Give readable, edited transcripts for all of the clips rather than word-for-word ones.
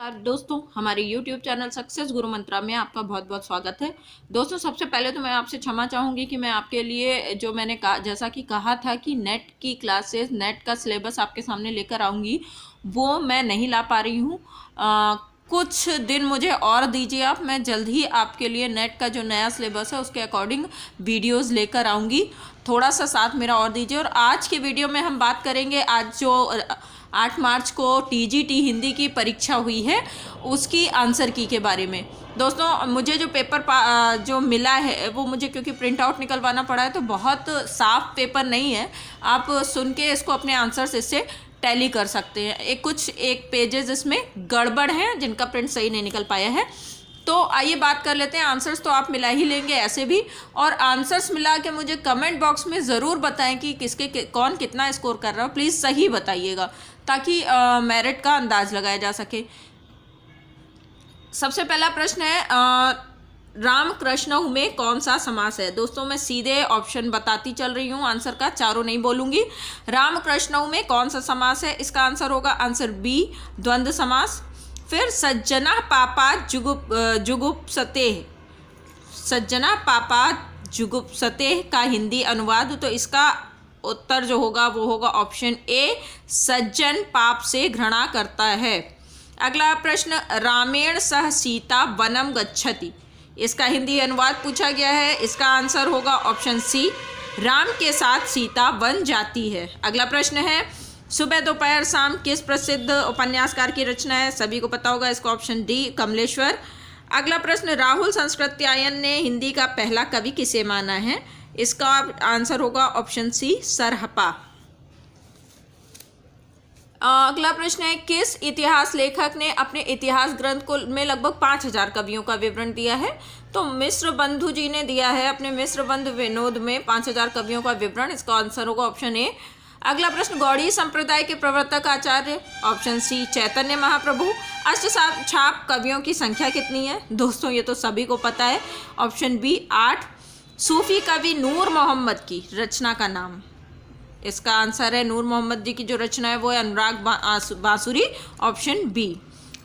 नमस्कार दोस्तों, हमारे YouTube चैनल सक्सेस गुरु मंत्रा में आपका बहुत बहुत स्वागत है। दोस्तों, सबसे पहले तो मैं आपसे क्षमा चाहूँगी कि मैं आपके लिए जो मैंने कहा, जैसा कि कहा था कि नेट की क्लासेस, नेट का सिलेबस आपके सामने लेकर आऊँगी, वो मैं नहीं ला पा रही हूँ। कुछ दिन मुझे और दीजिए आप, मैं जल्द ही आपके लिए नेट का जो नया सिलेबस है उसके अकॉर्डिंग वीडियोज़ लेकर आऊँगी। थोड़ा सा साथ मेरा और दीजिए। और आज की वीडियो में हम बात करेंगे, आज जो 8 मार्च को टीजीटी हिंदी की परीक्षा हुई है उसकी आंसर की के बारे में। दोस्तों, मुझे जो पेपर जो मिला है वो मुझे क्योंकि प्रिंट आउट निकलवाना पड़ा है, तो बहुत साफ पेपर नहीं है। आप सुन के इसको अपने आंसर्स इससे टैली कर सकते हैं। एक पेजेस इसमें गड़बड़ हैं जिनका प्रिंट सही नहीं निकल पाया है। तो आइए बात कर लेते हैं। आंसर्स तो आप मिला ही लेंगे ऐसे भी, और आंसर्स मिला के मुझे कमेंट बॉक्स में ज़रूर बताएं कि कौन कितना स्कोर कर रहा है। प्लीज़ सही बताइएगा ताकि मेरिट का अंदाज लगाया जा सके। सबसे पहला प्रश्न है, राम कृष्ण में कौन सा समास है। दोस्तों, मैं सीधे ऑप्शन बताती चल रही हूँ, आंसर का चारों नहीं बोलूँगी। राम कृष्ण में कौन सा समास है, इसका आंसर होगा आंसर बी, द्वंद्व समास। फिर सज्जना पापा जुगुप्सते, सज्जना पापा जुगुप्सते का हिंदी अनुवाद, तो इसका उत्तर जो होगा वो होगा ऑप्शन ए, सज्जन पाप से घृणा करता है। अगला प्रश्न, रामेण सह सीता वनम गच्छति, इसका हिंदी अनुवाद पूछा गया है। इसका आंसर होगा ऑप्शन सी, राम के साथ सीता वन जाती है। अगला प्रश्न है, सुबह दोपहर शाम किस प्रसिद्ध उपन्यासकार की रचना है। सभी को पता होगा, इसका ऑप्शन डी, कमलेश्वर। अगला प्रश्न, राहुल संस्कृत्यायन ने हिंदी का पहला कवि किसे माना है। इसका आंसर होगा ऑप्शन सी, सरहपा। अगला प्रश्न है, किस इतिहास लेखक ने अपने इतिहास ग्रंथ को में लगभग 5000 कवियों का विवरण दिया है। तो मिश्र बंधु जी ने दिया है अपने मिश्र बंधु विनोद में 5000 कवियों का विवरण। इसका आंसर होगा ऑप्शन ए। अगला प्रश्न, गौड़ी संप्रदाय के प्रवर्तक आचार्य, ऑप्शन सी, चैतन्य महाप्रभु। अष्टछाप कवियों की संख्या कितनी है। दोस्तों, ये तो सभी को पता है, ऑप्शन बी, 8। सूफी कवि नूर मोहम्मद की रचना का नाम, इसका आंसर है नूर मोहम्मद जी की जो रचना है वो है अनुराग बांसुरी, ऑप्शन बी।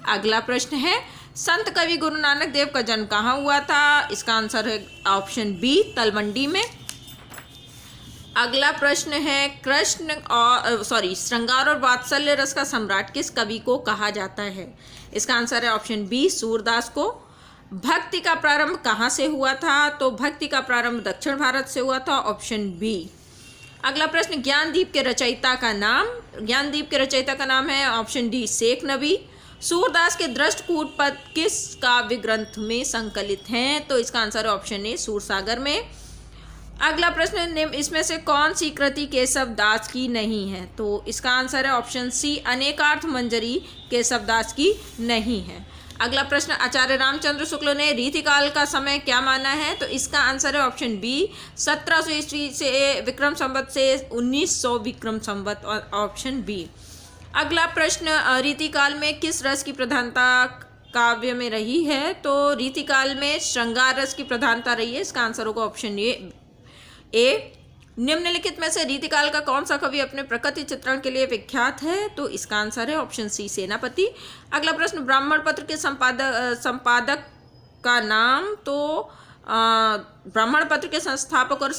अगला प्रश्न है, संत कवि गुरु नानक देव का जन्म कहाँ हुआ था। इसका आंसर है ऑप्शन बी, तलवंडी में। अगला प्रश्न है, श्रृंगार और वात्सल्य रस का सम्राट किस कवि को कहा जाता है। इसका आंसर है ऑप्शन बी, सूरदास को। भक्ति का प्रारंभ कहाँ से हुआ था। तो भक्ति का प्रारंभ दक्षिण भारत से हुआ था, ऑप्शन बी। अगला प्रश्न, ज्ञानदीप के रचयिता का नाम, ज्ञानदीप के रचयिता का नाम है ऑप्शन डी, शेख नबी। सूरदास के दृष्टकूट पद किस काव्य ग्रंथ में संकलित हैं। तो इसका आंसर है ऑप्शन ए, सूरसागर में। अगला प्रश्न, इसमें से कौन सी कृति केशवदास की नहीं है। तो इसका आंसर है ऑप्शन सी, अनेकार्थ मंजरी केशवदास की नहीं है। अगला प्रश्न, आचार्य रामचंद्र शुक्ल ने रीतिकाल का समय क्या माना है। तो इसका आंसर है ऑप्शन बी, 1700 ईस्वी से विक्रम संवत से 1900 विक्रम संवत, ऑप्शन बी। अगला प्रश्न, रीतिकाल में किस रस की प्रधानता काव्य में रही है। तो रीतिकाल में श्रृंगार रस की प्रधानता रही है। इसका आंसर होगा ऑप्शन ए। निम्नलिखित में से रीतिकाल का कौन सा कवि अपने प्रकृति चित्रण के लिए विख्यात है। तो इसका आंसर है ऑप्शन सी, सेनापति। अगला प्रश्न, ब्राह्मण पत्र के संपादक का नाम। तो ब्राह्मण पत्र के संस्थापक और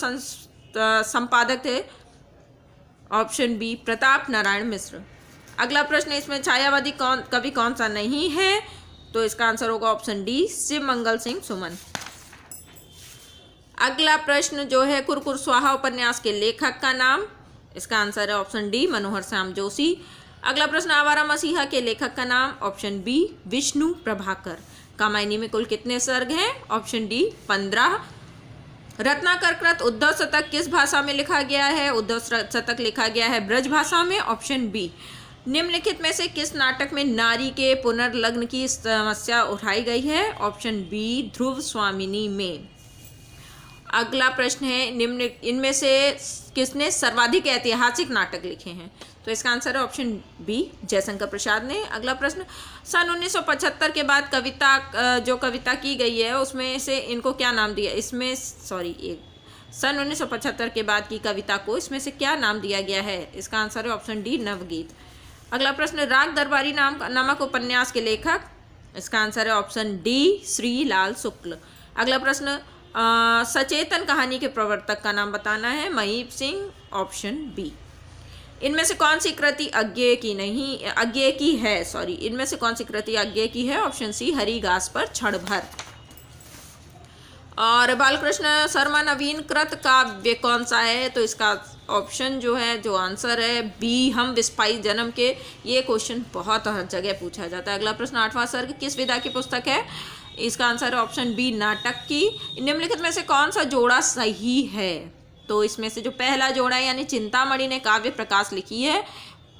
संपादक थे, ऑप्शन बी, प्रताप नारायण मिश्र। अगला प्रश्न, इसमें छायावादी कवि कौन सा नहीं है। तो इसका आंसर होगा ऑप्शन डी, शिव मंगल सिंह सुमन। अगला प्रश्न जो है, कुरकुर स्वाहा उपन्यास के लेखक का नाम। इसका आंसर है ऑप्शन डी, मनोहर श्याम जोशी। अगला प्रश्न, आवारा मसीहा के लेखक का नाम। Option B, Vishnu Prabhakar. कामायनी में कुल कितने सर्ग हैं। Option D, 15। रत्नाकर कृत उद्धव शतक किस भाषा में लिखा गया है। उद्धव शतक लिखा गया है ब्रज भाषा में, ऑप्शन बी। निम्नलिखित में से किस नाटक में नारी के पुनर्लग्न की समस्या उठाई गई है। ऑप्शन बी, ध्रुव स्वामिनी में। अगला प्रश्न है, इनमें से किसने सर्वाधिक ऐतिहासिक नाटक लिखे हैं। तो इसका आंसर है ऑप्शन बी, जयशंकर प्रसाद ने। अगला प्रश्न, सन 1975 के बाद जो कविता की गई है उसमें से इनको क्या नाम दिया। सन 1975 के बाद की कविता को इसमें से क्या नाम दिया गया है। इसका आंसर है ऑप्शन डी, नवगीत। अगला प्रश्न, राग दरबारी नामक उपन्यास के लेखक, इसका आंसर है ऑप्शन डी श्री लाल शुक्ल। अगला प्रश्न, सचेतन कहानी के प्रवर्तक का नाम बताना है, महीप सिंह, ऑप्शन बी। इनमें से कौन सी कृति अज्ञेय की है, इनमें से कौन सी कृति अज्ञेय की है, ऑप्शन सी हरिघास पर क्षण भर। और बालकृष्ण शर्मा नवीन कृत काव्य कौन सा है, तो इसका ऑप्शन जो आंसर है बी, हम विस्पाई जन्म के। ये क्वेश्चन बहुत हर जगह पूछा जाता है। अगला प्रश्न, 8वां सर्ग किस विधा की पुस्तक है, इसका आंसर है ऑप्शन बी, नाटक की। निम्नलिखित में से कौन सा जोड़ा सही है, तो इसमें से जो पहला जोड़ा है यानी चिंतामणि ने काव्य प्रकाश लिखी है,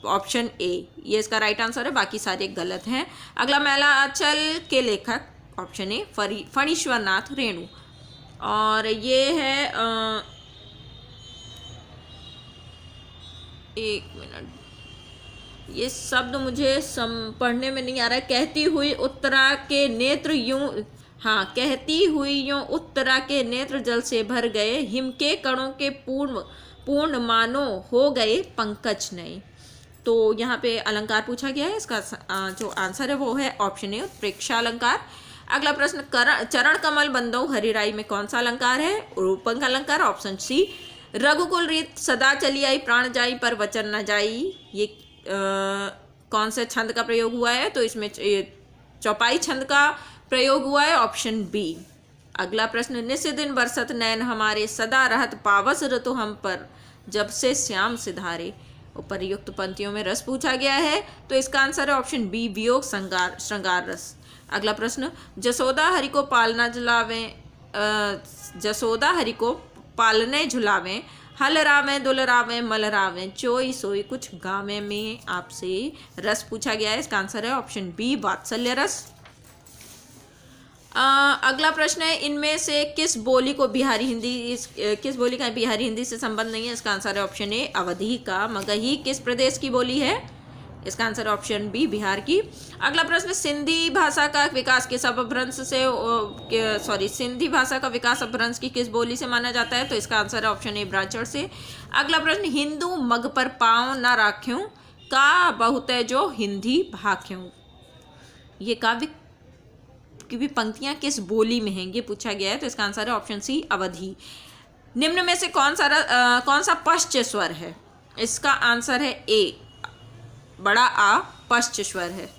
ऑप्शन ए, ये इसका राइट आंसर है, बाकी सारे गलत हैं। अगला, मैलाचल के लेखक, ऑप्शन ए फणीश्वर नाथ रेणु। और ये है एक मिनट, ये शब्द मुझे पढ़ने में नहीं आ रहा है। कहती हुई उत्तरा के नेत्र यूं, हाँ, कहती हुई यूं उत्तरा के नेत्र जल से भर गए, हिम के कणों के पूर्ण मानो हो गए पंकज नए। तो यहाँ पे अलंकार पूछा गया है, इसका जो आंसर है वो है ऑप्शन ए उत्प्रेक्षा अलंकार। अगला प्रश्न, चरण कमल बंदो हरिराई में कौन सा अलंकार है, रूपक अलंकार, ऑप्शन सी। रघुकुल रीत सदा चली आई प्राण जाई पर वचन न जाई, ये कौन से छंद का प्रयोग हुआ है, तो इसमें चौपाई छंद का प्रयोग हुआ है, ऑप्शन बी। अगला प्रश्न, निस्दिन बरसत नैन हमारे सदा रहत पावस ऋतु हम पर जब से श्याम सिधारे, उपर्युक्त पंक्तियों में रस पूछा गया है, तो इसका आंसर है ऑप्शन बी, वियोग श्रृंगार रस। अगला प्रश्न, जसोदा हरि को पालने झुलावें, हल रावें दुल रावें मल रावें, चोई सोई कुछ गावे में आपसे रस पूछा गया है, इसका आंसर है ऑप्शन बी, वात्सल्य रस। अगला प्रश्न है, इनमें से किस बोली का बिहारी हिंदी से संबंध नहीं है, इसका आंसर है ऑप्शन ए, अवधी का। मगही किस प्रदेश की बोली है, इसका आंसर ऑप्शन बी, बिहार की। अगला प्रश्न, सिंधी भाषा का विकास अपभ्रंश की किस बोली से माना जाता है, तो इसका आंसर है ऑप्शन ए, ब्राह्मण से। अगला प्रश्न, हिंदू मग पर पाँव न राख्यूं का बहुत है जो हिंदी भाख्यूं, ये काव्य की भी पंक्तियां किस बोली में हैं, ये पूछा गया है, तो इसका आंसर है ऑप्शन सी, अवधी। निम्न में से कौन सा पश्च स्वर है, इसका आंसर है ए, बड़ा आ पश्च स्वर है।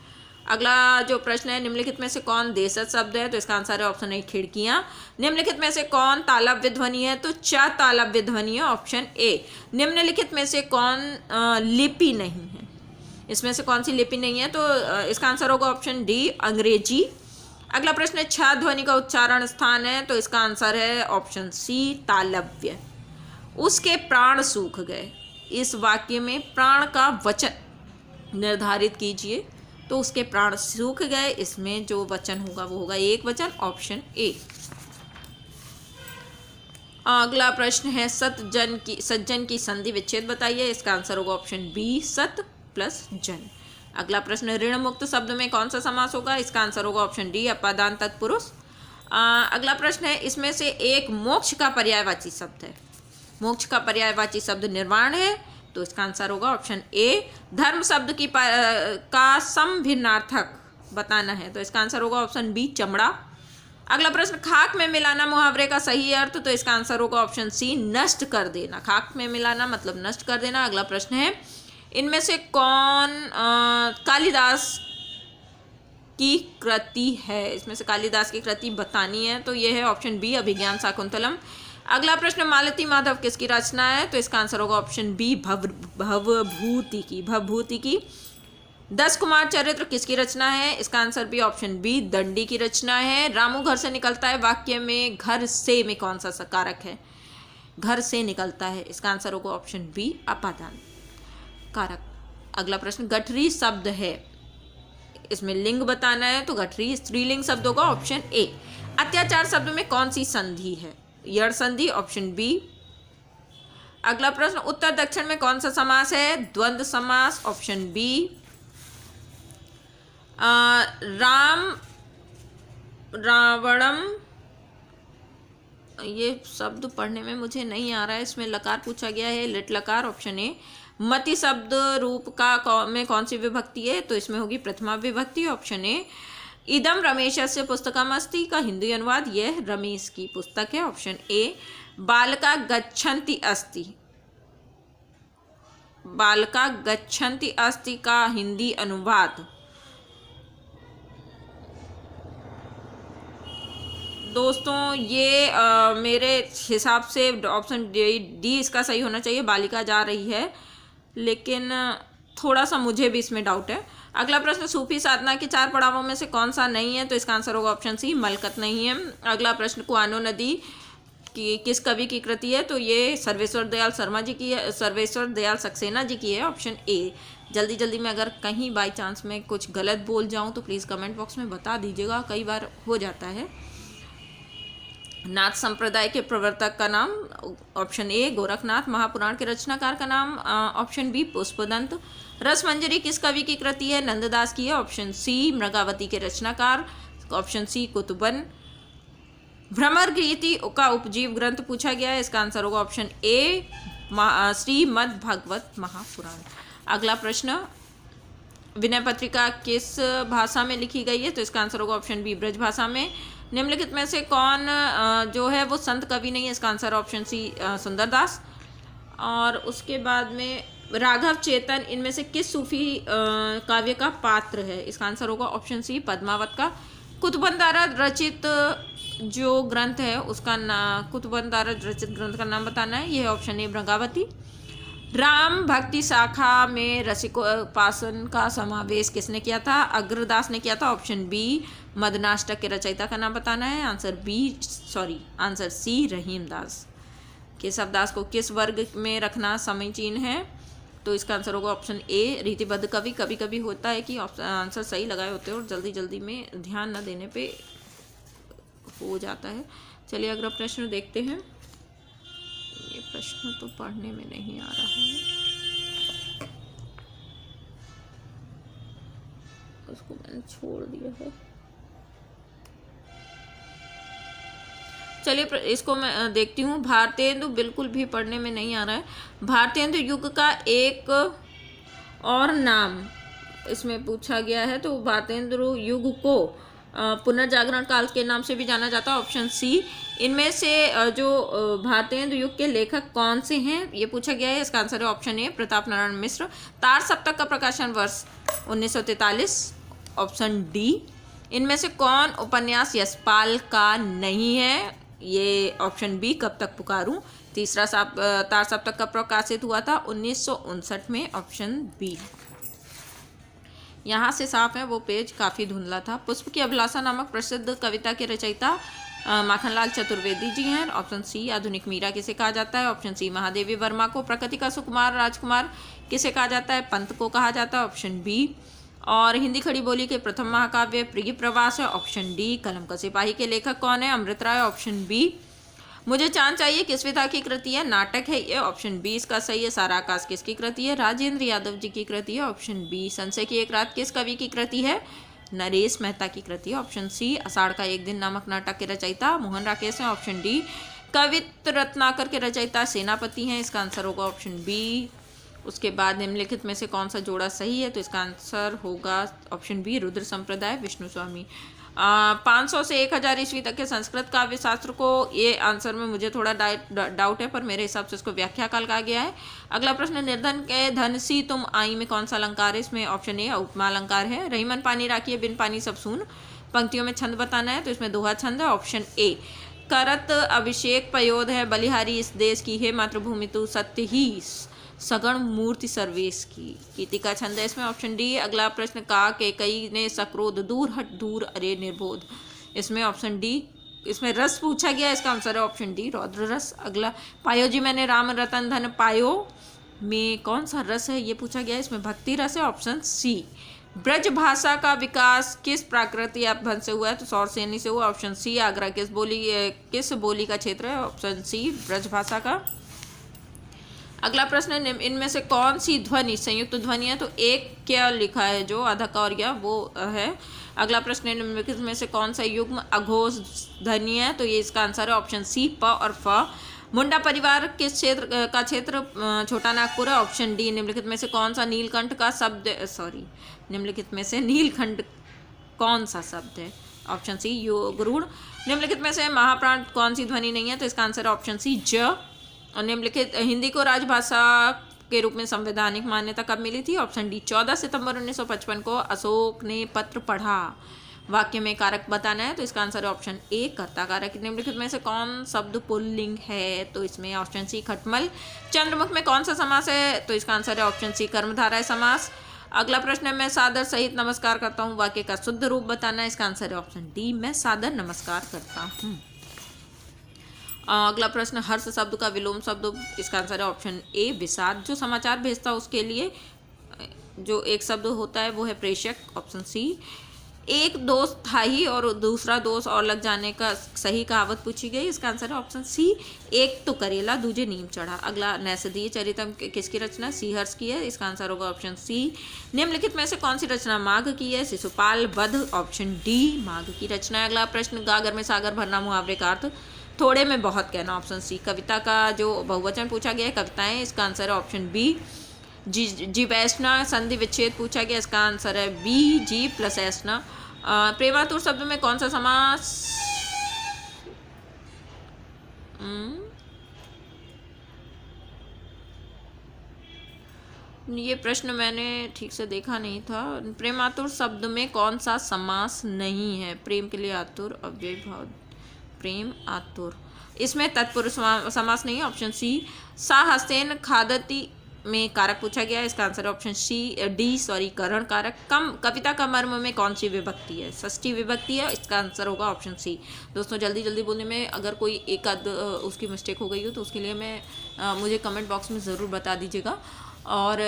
अगला जो प्रश्न है, निम्नलिखित में से कौन देशज शब्द है, तो इसका आंसर है ऑप्शन ए, खिड़कियां। निम्नलिखित में से कौन तालव्य ध्वनि है, तो च तालव्य ध्वनि है, ऑप्शन ए। निम्नलिखित में से कौन लिपि नहीं है, इसमें से कौन सी लिपि नहीं है, तो इसका आंसर होगा ऑप्शन डी, अंग्रेजी। अगला प्रश्न है, छ ध्वनि का उच्चारण स्थान है, तो इसका आंसर है ऑप्शन सी, तालव्य। उसके प्राण सूख गए, इस वाक्य में प्राण का वचन निर्धारित कीजिए, तो उसके प्राण सूख गए, इसमें जो वचन होगा वो होगा एक वचन, ऑप्शन ए। अगला प्रश्न है, सज्जन की संधि विच्छेद बताइए, इसका आंसर होगा ऑप्शन बी, सत प्लस जन। अगला प्रश्न, ऋण मुक्त शब्द में कौन सा समास होगा, इसका आंसर होगा ऑप्शन डी, अपादान तत्पुरुष। अगला प्रश्न है, इसमें से एक मोक्ष का पर्यायवाची शब्द है, मोक्ष का पर्यायवाची शब्द निर्वाण है, तो इसका आंसर होगा ऑप्शन ए। धर्म शब्द का समभिन्नार्थक बताना है, तो इसका आंसर होगा ऑप्शन बी, चमड़ा। अगला प्रश्न, खाक में मिलाना मुहावरे का सही अर्थ, तो इसका आंसर होगा ऑप्शन सी, नष्ट कर देना। खाक में मिलाना मतलब नष्ट कर देना। अगला प्रश्न है, इनमें से कौन कालिदास की कृति है, इसमें से कालिदास की कृति बतानी है, तो ये है ऑप्शन बी, अभिज्ञान शाकुंतलम। अगला प्रश्न, मालती माधव किसकी रचना है, तो इसका आंसर होगा ऑप्शन बी, भवभूति की। 10 कुमार चरित्र किसकी रचना है, इसका आंसर भी ऑप्शन बी, दंडी की रचना है। रामू घर से निकलता है वाक्य में घर से में कौन सा कारक है, घर से निकलता है, इसका आंसर होगा ऑप्शन बी, अपादान कारक। अगला प्रश्न, गठरी शब्द है, इसमें लिंग बताना है, तो गठरी स्त्रीलिंग शब्द होगा, ऑप्शन ए। अत्याचार शब्द में कौन सी संधि है, यड़ संधि, ऑप्शन बी। अगला प्रश्न, उत्तर दक्षिण में कौन सा समास है, द्वंद्व समास, ऑप्शन बी। रावणम, ये शब्द पढ़ने में मुझे नहीं आ रहा है, इसमें लकार पूछा गया है, लिट लकार, ऑप्शन ए। मति शब्द रूप में कौन सी विभक्ति है, तो इसमें होगी प्रथमा विभक्ति। Option A. इदम रमेशस्य पुस्तकमस्ति का हिंदी अनुवाद, यह रमेश की पुस्तक है। Option A. बालका गच्छन्ति अस्ति, बालका गच्छन्ति अस्ति का हिंदी अनुवाद, दोस्तों ये मेरे हिसाब से ऑप्शन डी इसका सही होना चाहिए, बालिका जा रही है, लेकिन थोड़ा सा मुझे भी इसमें डाउट है। अगला प्रश्न, सूफी साधना के 4 पड़ावों में से कौन सा नहीं है, तो इसका आंसर होगा ऑप्शन सी, मलकत नहीं है। अगला प्रश्न, कुआनो नदी की किस कवि की कृति है, तो ये सर्वेश्वर दयाल शर्मा जी की है, सर्वेश्वर दयाल सक्सेना जी की है। Option A. जल्दी जल्दी में अगर कहीं बाई चांस में कुछ गलत बोल जाऊं तो प्लीज़ कमेंट बॉक्स में बता दीजिएगा, कई बार हो जाता है। नाथ संप्रदाय के प्रवर्तक का नाम, ऑप्शन ए गोरखनाथ। महापुराण के रचनाकार का नाम, ऑप्शन बी पुष्पदंत। रसमंजरी किस कवि की कृति है, नंददास की है। ऑप्शन सी। मृगावती के रचनाकार, ऑप्शन सी कुतुबन। भ्रमर गीति का उपजीव ग्रंथ पूछा गया है, इसका आंसर होगा ऑप्शन ए श्रीमद् भागवत महापुराण। अगला प्रश्न, विनय पत्रिका किस भाषा में लिखी गई है, तो इसका आंसर होगा ऑप्शन बी ब्रज भाषा में। निम्नलिखित में से कौन जो है वो संत कवि नहीं है, इसका आंसर ऑप्शन सी सुंदरदास। और उसके बाद में राघव चेतन इनमें से किस सूफी काव्य का पात्र है, इसका आंसर होगा ऑप्शन सी पद्मावत का। कुतुबन द्वारा रचित जो ग्रंथ है उसका कुतुबन द्वारा रचित ग्रंथ का नाम बताना है, यह ऑप्शन ए मृगावती। राम भक्ति शाखा में रसिकोपासन का समावेश किसने किया था, अग्रदास ने किया था। Option B. मदनाष्टक के रचयिता का नाम बताना है, आंसर सी रहीमदास। केशवदास को किस वर्ग में रखना समीचीन है, तो इसका आंसर होगा ऑप्शन ए रीतिबद्ध कवि। कभी कभी होता है कि आंसर सही लगाए होते हैं और जल्दी जल्दी में ध्यान न देने पे हो जाता है। चलिए अगला प्रश्न देखते हैं। ये प्रश्न तो पढ़ने में नहीं आ रहा है, उसको मैंने छोड़ दिया है। चलिए इसको मैं देखती हूँ। भारतेंदु बिल्कुल भी पढ़ने में नहीं आ रहा है। भारतेंदु युग का एक और नाम इसमें पूछा गया है, तो भारतेंदु युग को पुनर्जागरण काल के नाम से भी जाना जाता है। Option C. इनमें से जो भारतेंदु युग के लेखक कौन से हैं, ये पूछा गया है, इसका आंसर है ऑप्शन ए प्रताप नारायण मिश्र। तार सप्तक का प्रकाशन वर्ष 1943। Option D. इनमें से कौन उपन्यास यशपाल का नहीं है, ये ऑप्शन बी कब तक पुकारूं। तीसरा तार सप्तक का प्रकाशित हुआ था 1959 में। Option B. यहाँ से साफ है, वो पेज काफ़ी धुंधला था। पुष्प की अभिलाषा नामक प्रसिद्ध कविता के रचयिता माखनलाल चतुर्वेदी जी हैं। Option C. आधुनिक मीरा किसे कहा जाता है, ऑप्शन सी महादेवी वर्मा को। प्रकृति का सुकुमार राजकुमार किसे कहा जाता है, पंत को कहा जाता है। Option B. और हिंदी खड़ी बोली के प्रथम महाकाव्य प्रिय प्रवास है। Option D. कलम का सिपाही के लेखक कौन है, अमृत राय। Option B. मुझे चांद चाहिए किस विधा की कृति है, नाटक है ये। ऑप्शन बी इसका सही है। सारा आकाश किसकी कृति है, राजेंद्र यादव जी की कृति है। Option B. संशय की एक रात किस कवि की कृति है, नरेश मेहता की कृति है। ऑप्शन सी। आषाढ़ का एक दिन नामक नाटक के रचयिता मोहन राकेश हैं। Option D. कवित्त रत्नाकर के रचयिता सेनापति हैं, इसका आंसर होगा ऑप्शन बी। उसके बाद निम्नलिखित में से कौन सा जोड़ा सही है, तो इसका आंसर होगा ऑप्शन बी रुद्र संप्रदाय विष्णु स्वामी। 500 से 1000 ईस्वी तक के संस्कृत काव्य शास्त्र को, ये आंसर में मुझे थोड़ा डाउट है, पर मेरे हिसाब से इसको व्याख्या काल कहा गया है। अगला प्रश्न, निर्धन के धन सी तुम आई में कौन सा अलंकार है, इसमें ऑप्शन ए उपमा अलंकार है। रहीमन पानी राखिए बिन पानी सब सून, पंक्तियों में छंद बताना है, तो इसमें दोहा छंद है। Option A. करत अभिषेक पयोध है, बलिहारी इस देश की है, मातृभूमि तू सत्य ही सगण मूर्ति सर्वेश की, कीति का छंद है इसमें। Option D. अगला प्रश्न, का के कई ने सक्रोध दूर हट दूर अरे निर्बोध, इसमें ऑप्शन डी। इसमें रस पूछा गया, इसका आंसर है ऑप्शन डी रौद्र रस। अगला, पायो जी मैंने राम रतन धन पायो में कौन सा रस है, ये पूछा गया है, इसमें भक्ति रस है। ऑप्शन सी। ब्रज भाषा का विकास किस प्राकृतिक अपभ्रंश से हुआ है, तो सौरसेनी से हुआ। Option C. आगरा किस बोली का क्षेत्र है, ऑप्शन सी ब्रज भाषा का। अगला प्रश्न, इनमें से कौन सी ध्वनि संयुक्त ध्वनि है, तो एक क्या लिखा है जो आधा का और या वो है। अगला प्रश्न, इनमें से कौन सा युग्म अघोष ध्वनि है, तो ये इसका आंसर है ऑप्शन सी प और फ। मुंडा परिवार किस क्षेत्र का क्षेत्र छोटा नागपुर है? Option D. निम्नलिखित में से कौन सा नीलकंठ का शब्द, निम्नलिखित में से नीलकंठ कौन सा शब्द है? Option C Garuda. निम्नलिखित में से महाप्राण कौन सी ध्वनि नहीं है? तो इसका आंसर है ऑप्शन सी ज। और निम्नलिखित हिंदी को राजभाषा के रूप में संवैधानिक मान्यता कब मिली थी? ऑप्शन डी 14 सितंबर 1955 को अशोक ने पत्र पढ़ा। वाक्य में कारक बताना है, तो इसका आंसर है ऑप्शन ए कर्ता कारक। निम्नलिखित में से कौन शब्द पुल्लिंग है? तो इसमें ऑप्शन सी खटमल। चंद्रमुख में कौन सा समास है? तो इसका आंसर है ऑप्शन सी कर्मधारय समास। अगला प्रश्न है, मैं सादर सहित नमस्कार करता हूँ, वाक्य का शुद्ध रूप बताना है, इसका आंसर है ऑप्शन डी मैं सादर नमस्कार करता हूँ। अगला प्रश्न, हर्ष शब्द का विलोम शब्द, इसका आंसर है ऑप्शन ए विषाद। जो समाचार भेजता है उसके लिए जो एक शब्द होता है वो है प्रेषक, ऑप्शन सी। एक दोस्त था ही और दूसरा दोस्त और लग जाने का सही कहावत पूछी गई, इसका आंसर है ऑप्शन सी एक तो करेला दूजे नीम चढ़ा। अगला, नैषधीय चरितम किसकी रचना? श्रीहर्ष की है, इसका आंसर होगा ऑप्शन सी। निम्नलिखित में से कौन सी रचना माघ की है? शिशुपाल वध, ऑप्शन डी माघ की रचना है। अगला प्रश्न, गागर में सागर भरना मुहावरे का अर्थ? थोड़े में बहुत कहना, ऑप्शन सी। कविता का जो बहुवचन पूछा गया है कविताएं, इसका आंसर है ऑप्शन बी जीवैष्णा। संधि विच्छेद पूछा गया, इसका आंसर है बी जी प्लस ऐष्णा। प्रेमातुर शब्द में कौन सा समास? ये प्रश्न मैंने ठीक से देखा नहीं था। प्रेमातुर शब्द में कौन सा समास नहीं है? प्रेम के लिए आतुर, अव्यय भाव प्रेम आतुर, इसमें तत्पुरुष समास नहीं है, ऑप्शन सी। सा हस्तेन खादती में कारक पूछा गया, इसका आंसर ऑप्शन डी करण कारक। कविता का मर्म में कौन सी विभक्ति है? षष्ठी विभक्ति है, इसका आंसर होगा ऑप्शन सी। दोस्तों जल्दी जल्दी बोलने में अगर कोई एक आध उसकी मिस्टेक हो गई हो तो उसके लिए मुझे कमेंट बॉक्स में ज़रूर बता दीजिएगा। और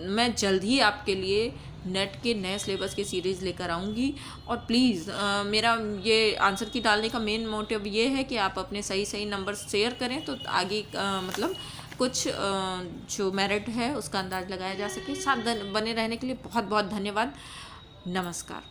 मैं जल्द ही आपके लिए नेट के नए सिलेबस की सीरीज़ लेकर आऊँगी। और प्लीज़ मेरा ये आंसर की डालने का मेन मोटिव ये है कि आप अपने सही नंबर शेयर करें तो आगे मतलब कुछ जो मेरिट है उसका अंदाज़ लगाया जा सके। साथ बने रहने के लिए बहुत बहुत धन्यवाद। नमस्कार।